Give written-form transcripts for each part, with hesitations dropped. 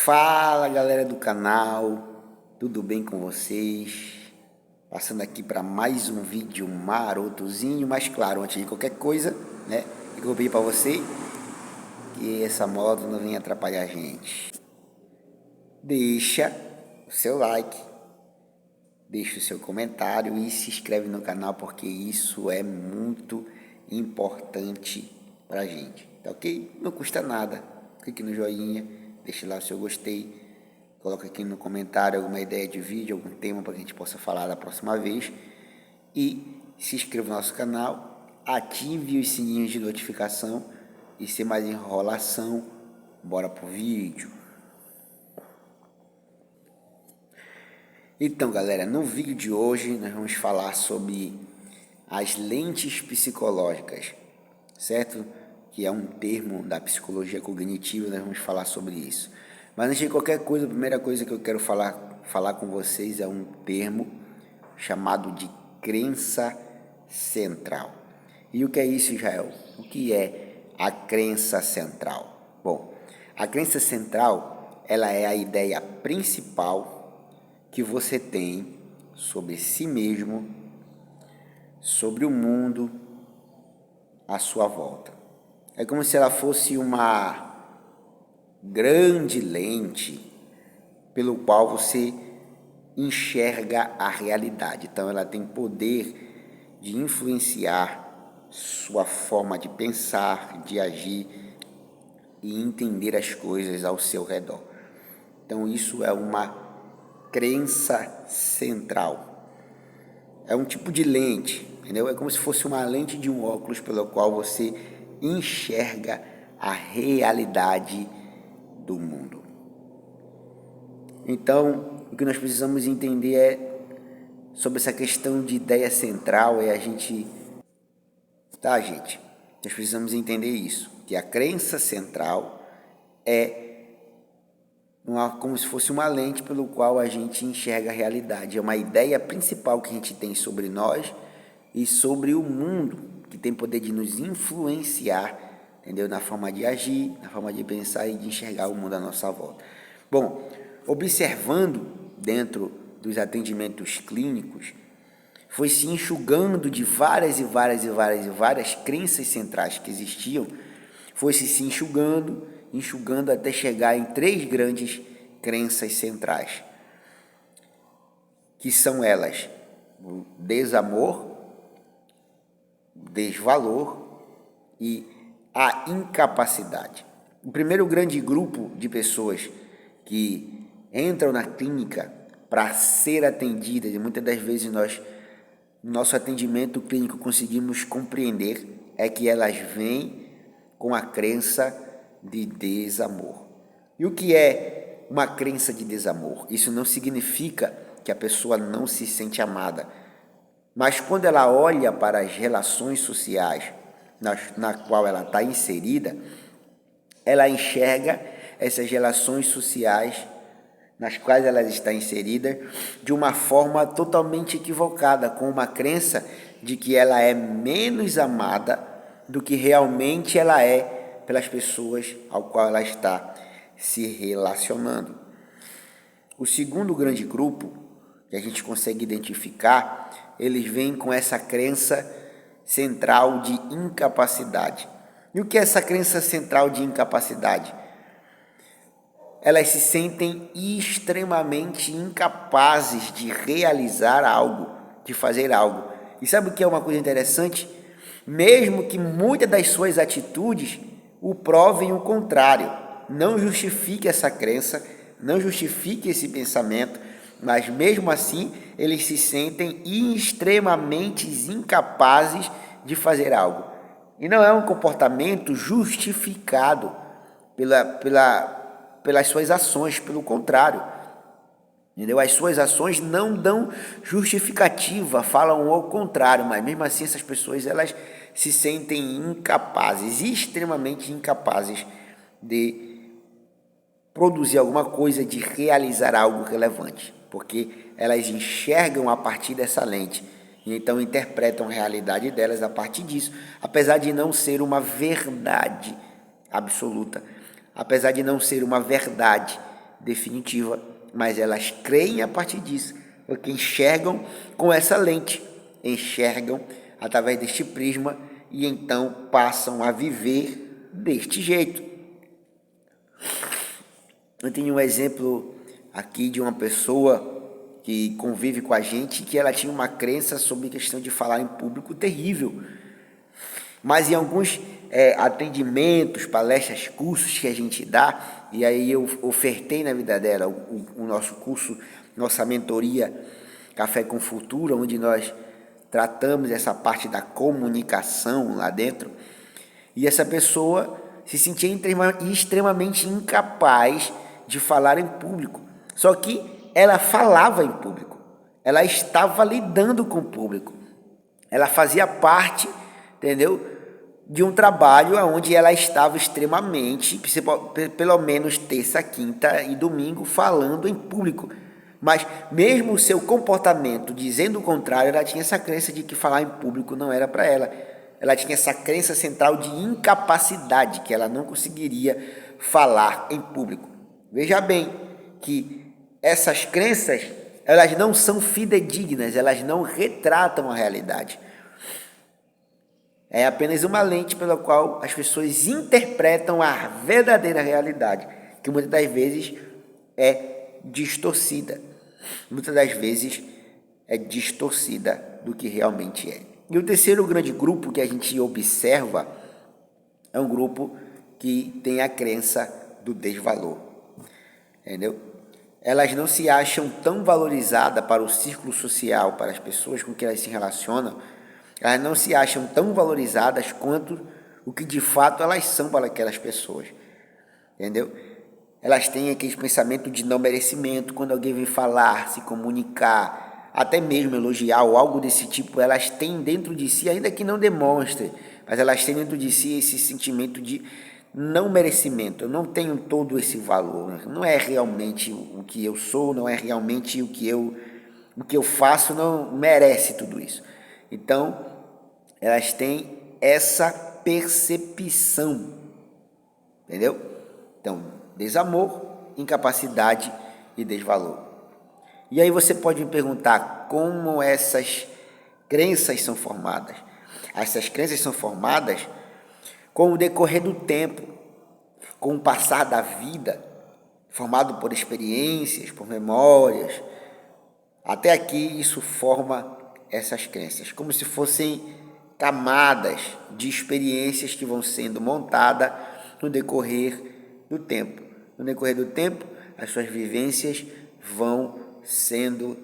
Fala galera do canal, tudo bem com vocês? Passando aqui para mais um vídeo marotozinho, mas claro, antes de qualquer coisa, né? Eu vou pedir para você que essa moto não venha atrapalhar a gente. Deixa o seu like, deixa o seu comentário e se inscreve no canal porque isso é muito importante pra gente, tá ok? Não custa nada, clique no joinha, deixe lá o seu gostei, coloca aqui no comentário alguma ideia de vídeo, algum tema para que a gente possa falar da próxima vez e se inscreva no nosso canal, ative os sininhos de notificação e sem mais enrolação, bora pro vídeo. Então galera, no vídeo de hoje nós vamos falar sobre as lentes psicológicas, certo? Que é um termo da psicologia cognitiva, nós vamos falar sobre isso. Mas antes de qualquer coisa, a primeira coisa que eu quero falar com vocês é um termo chamado de crença central. E o que é isso, Israel? O que é a crença central? Bom, a crença central, ela é a ideia principal que você tem sobre si mesmo, sobre o mundo à sua volta. É como se ela fosse uma grande lente pelo qual você enxerga a realidade. Então ela tem poder de influenciar sua forma de pensar, de agir e entender as coisas ao seu redor. Então isso é uma crença central. É um tipo de lente, entendeu? É como se fosse uma lente de um óculos pelo qual você enxerga a realidade do mundo. Então, o que nós precisamos entender é sobre essa questão de ideia central é a gente, gente? Nós precisamos entender isso, que a crença central é como se fosse uma lente pelo qual a gente enxerga a realidade. É uma ideia principal que a gente tem sobre nós e sobre o mundo, que tem poder de nos influenciar, entendeu? Na forma de agir, na forma de pensar e de enxergar o mundo à nossa volta. Bom, observando dentro dos atendimentos clínicos, foi se enxugando de várias crenças centrais que existiam, foi se enxugando até chegar em 3 grandes crenças centrais, que são elas: o desamor, o desvalor e a incapacidade. O primeiro grande grupo de pessoas que entram na clínica para ser atendidas, e muitas das vezes nós, no nosso atendimento clínico, conseguimos compreender, é que elas vêm com a crença de desamor. E o que é uma crença de desamor? Isso não significa que a pessoa não se sente amada, mas quando ela olha para as relações sociais na qual ela está inserida, ela enxerga essas relações sociais nas quais ela está inserida de uma forma totalmente equivocada, com uma crença de que ela é menos amada do que realmente ela é pelas pessoas ao qual ela está se relacionando. O segundo grande grupo que a gente consegue identificar, eles vêm com essa crença central de incapacidade. E o que é essa crença central de incapacidade? Elas se sentem extremamente incapazes de realizar algo, de fazer algo. E sabe o que é uma coisa interessante? Mesmo que muitas das suas atitudes o provem o contrário, não justifique essa crença, não justifique esse pensamento, mas mesmo assim eles se sentem extremamente incapazes de fazer algo. E não é um comportamento justificado pelas suas ações, pelo contrário, entendeu? As suas ações não dão justificativa, falam ao contrário, mas mesmo assim essas pessoas elas se sentem incapazes, extremamente incapazes de produzir alguma coisa, de realizar algo relevante, porque elas enxergam a partir dessa lente e então interpretam a realidade delas a partir disso, apesar de não ser uma verdade absoluta, apesar de não ser uma verdade definitiva, mas elas creem a partir disso, porque enxergam com essa lente, enxergam através deste prisma e então passam a viver deste jeito. Eu tenho um exemplo aqui de uma pessoa que convive com a gente, que ela tinha uma crença sobre questão de falar em público terrível. Mas em alguns atendimentos, palestras, cursos que a gente dá, e aí eu ofertei na vida dela o nosso curso, nossa mentoria Café com Futuro, onde nós tratamos essa parte da comunicação lá dentro, e essa pessoa se sentia extremamente incapaz de falar em público. Só que ela falava em público, ela estava lidando com o público, ela fazia parte, entendeu, de um trabalho onde ela estava extremamente, pelo menos terça, quinta e domingo, falando em público. Mas mesmo o seu comportamento dizendo o contrário, ela tinha essa crença de que falar em público não era para ela. Ela tinha essa crença central de incapacidade, que ela não conseguiria falar em público. Veja bem que essas crenças, elas não são fidedignas, elas não retratam a realidade. É apenas uma lente pela qual as pessoas interpretam a verdadeira realidade, que muitas das vezes é distorcida. Muitas das vezes é distorcida do que realmente é. E o terceiro grande grupo que a gente observa é um grupo que tem a crença do desvalor. Entendeu? Elas não se acham tão valorizadas para o círculo social, para as pessoas com que elas se relacionam, elas não se acham tão valorizadas quanto o que de fato elas são para aquelas pessoas. Entendeu? Elas têm aquele pensamento de não merecimento, quando alguém vem falar, se comunicar, até mesmo elogiar ou algo desse tipo, elas têm dentro de si, ainda que não demonstrem, mas elas têm dentro de si esse sentimento de não merecimento. Eu não tenho todo esse valor, não é realmente o que eu sou, não é realmente o que eu faço, não merece tudo isso. Então, elas têm essa percepção, entendeu? Então, desamor, incapacidade e desvalor. E aí você pode me perguntar como essas crenças são formadas. Essas crenças são formadas com o decorrer do tempo, com o passar da vida, formado por experiências, por memórias. Até aqui isso forma essas crenças, como se fossem camadas de experiências que vão sendo montadas no decorrer do tempo. No decorrer do tempo, as suas vivências vão sendo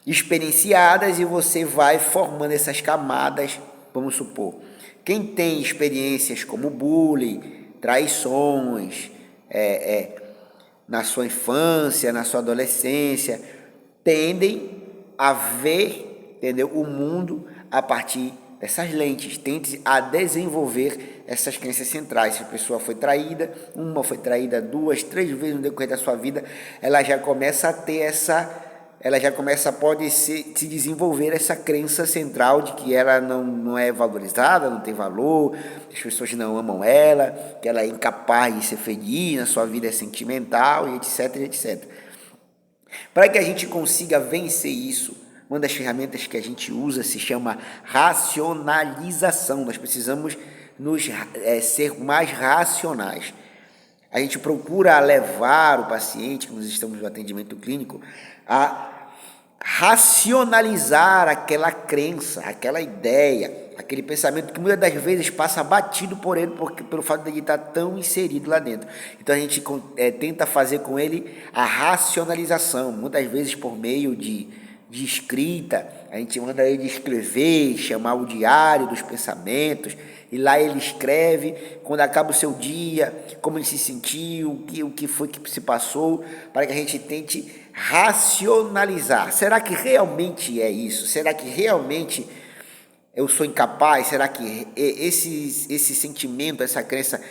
experienciadas e você vai formando essas camadas. Vamos supor, quem tem experiências como bullying, traições, na sua infância, na sua adolescência, tendem a ver, entendeu, o mundo a partir dessas lentes, tende a desenvolver essas crenças centrais. Se a pessoa foi traída, duas, três vezes no decorrer da sua vida, ela já começa a ter pode se desenvolver essa crença central de que ela não é valorizada, não tem valor, as pessoas não amam ela, que ela é incapaz de ser feliz, na sua vida sentimental, e etc, etc. Para que a gente consiga vencer isso, uma das ferramentas que a gente usa se chama racionalização. Nós precisamos ser mais racionais. A gente procura levar o paciente, quando estamos no atendimento clínico, a racionalizar aquela crença, aquela ideia, aquele pensamento que muitas das vezes passa batido por ele, pelo fato de ele estar tão inserido lá dentro. Então a gente tenta fazer com ele a racionalização, muitas vezes por meio de escrita. A gente manda ele escrever, chamar o diário dos pensamentos, e lá ele escreve, quando acaba o seu dia, como ele se sentiu, o que foi que se passou, para que a gente tente racionalizar. Será que realmente é isso? Será que realmente eu sou incapaz? Será que esse sentimento, essa crença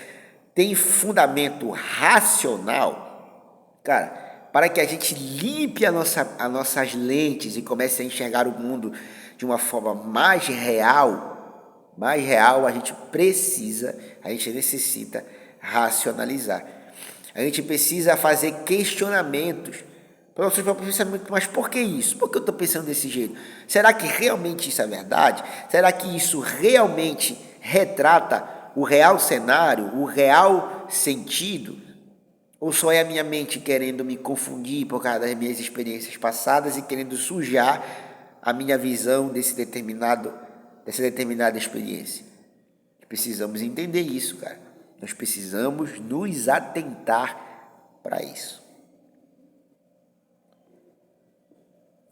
tem fundamento racional? Cara, para que a gente limpe as nossas lentes e comece a enxergar o mundo de uma forma mais real, a gente necessita racionalizar. A gente precisa fazer questionamentos para o nosso próprio pensamento. Mas por que isso? Por que eu estou pensando desse jeito? Será que realmente isso é verdade? Será que isso realmente retrata o real cenário, o real sentido? Ou só é a minha mente querendo me confundir por causa das minhas experiências passadas e querendo sujar a minha visão dessa determinada experiência? Precisamos entender isso, cara. Nós precisamos nos atentar para isso.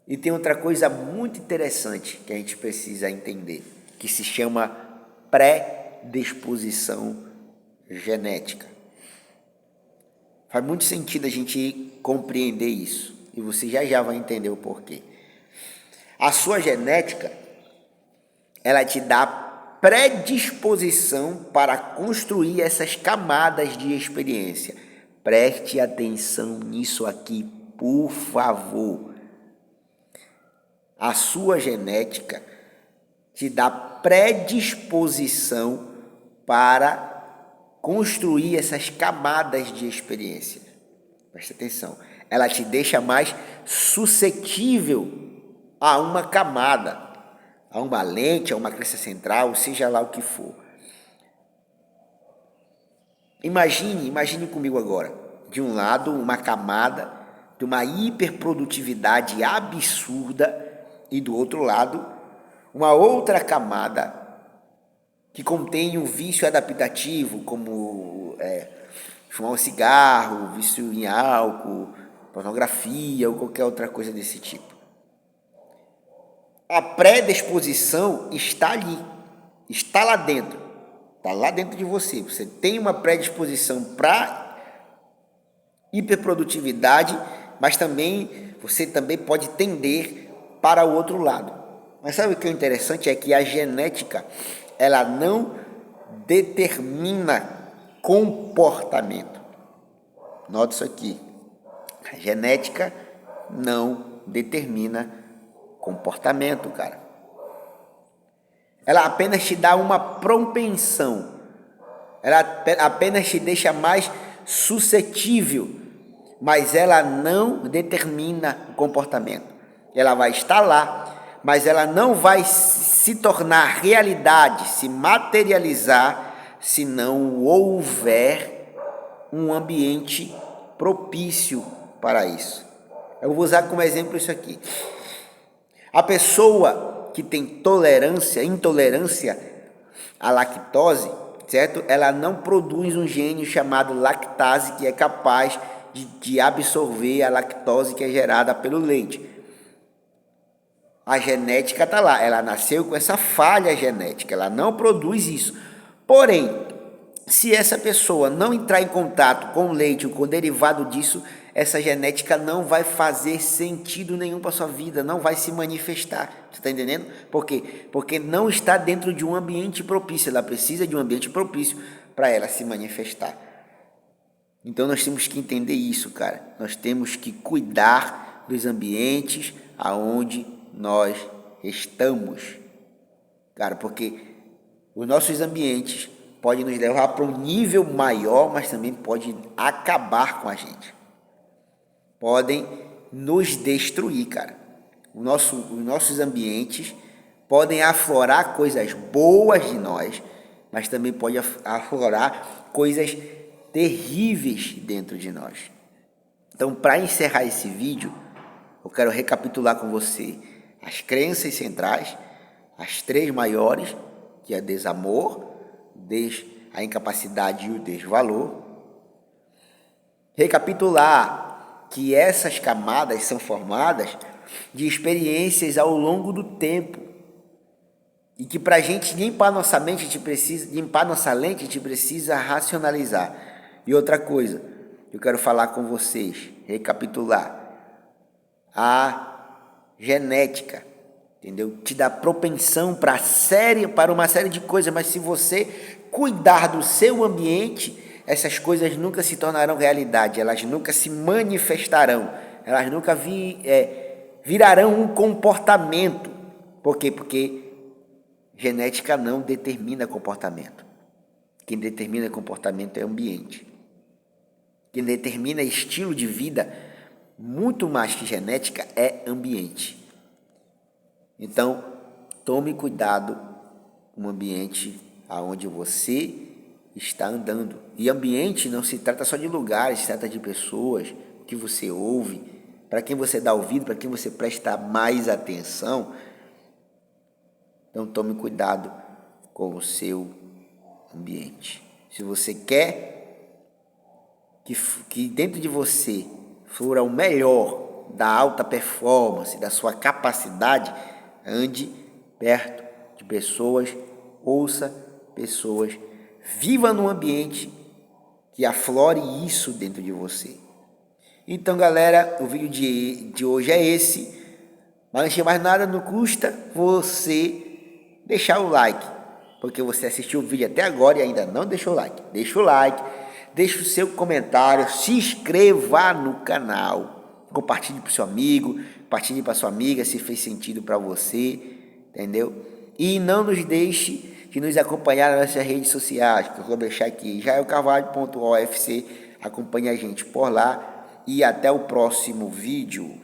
E tem outra coisa muito interessante que a gente precisa entender, que se chama predisposição genética. Faz muito sentido a gente compreender isso, e você já vai entender o porquê. A sua genética, ela te dá predisposição para construir essas camadas de experiência. Preste atenção nisso aqui, por favor. A sua genética te dá predisposição para construir essas camadas de experiência. Preste atenção. Ela te deixa mais suscetível a uma camada, a uma lente, a uma crença central, seja lá o que for. Imagine comigo agora. De um lado, uma camada de uma hiperprodutividade absurda, e do outro lado, uma outra camada que contém um vício adaptativo, como fumar um cigarro, vício em álcool, pornografia ou qualquer outra coisa desse tipo. A predisposição está ali, está lá dentro de você. Você tem uma predisposição para hiperprodutividade, mas você também pode tender para o outro lado. Mas sabe o que é interessante? É que a genética, ela não determina comportamento. Note isso aqui. A genética não determina comportamento, cara. Ela apenas te dá uma propensão. Ela apenas te deixa mais suscetível, mas ela não determina o comportamento. Ela vai estar lá, mas ela não vai se tornar realidade, se materializar, se não houver um ambiente propício para isso. Eu vou usar como exemplo isso aqui. A pessoa que tem intolerância à lactose, certo? Ela não produz um gene chamado lactase, que é capaz de absorver a lactose que é gerada pelo leite. A genética está lá, ela nasceu com essa falha genética, ela não produz isso. Porém, se essa pessoa não entrar em contato com o leite ou com o derivado disso, essa genética não vai fazer sentido nenhum para a sua vida, não vai se manifestar. Você está entendendo? Por quê? Porque não está dentro de um ambiente propício, ela precisa de um ambiente propício para ela se manifestar. Então nós temos que entender isso, cara. Nós temos que cuidar dos ambientes aonde nós estamos, cara, porque os nossos ambientes podem nos levar para um nível maior, mas também pode acabar com a gente, podem nos destruir, cara. Os nossos ambientes podem aflorar coisas boas de nós, mas também pode aflorar coisas terríveis dentro de nós. Então, para encerrar esse vídeo, eu quero recapitular com você as crenças centrais, as três maiores, que é desamor, a incapacidade e o desvalor. Recapitular que essas camadas são formadas de experiências ao longo do tempo e que para a gente limpar nossa mente, limpar nossa lente, a gente precisa racionalizar. E outra coisa, eu quero falar com vocês, recapitular. A genética, entendeu? Te dá propensão para uma série de coisas, mas se você cuidar do seu ambiente, essas coisas nunca se tornarão realidade, elas nunca se manifestarão, elas nunca virarão um comportamento. Por quê? Porque genética não determina comportamento. Quem determina comportamento é o ambiente. que determina estilo de vida, muito mais que genética, é ambiente. Então, tome cuidado com o ambiente aonde você está andando. E ambiente não se trata só de lugares, se trata de pessoas, o que você ouve, para quem você dá ouvido, para quem você presta mais atenção. Então, tome cuidado com o seu ambiente. Se você quer que dentro de você flua o melhor da alta performance, da sua capacidade, ande perto de pessoas, ouça pessoas, viva num ambiente que aflore isso dentro de você. Então, galera, o vídeo de hoje é esse. Mas antes de mais nada, não custa você deixar o like, porque você assistiu o vídeo até agora e ainda não deixou o like. Deixa o like, deixa o seu comentário, se inscreva no canal, compartilhe para o seu amigo, compartilhe para sua amiga se fez sentido para você, entendeu? E não nos deixe de nos acompanhar nas nossas redes sociais, que eu vou deixar aqui, jaelcarvalho.ofc, acompanhe a gente por lá e até o próximo vídeo.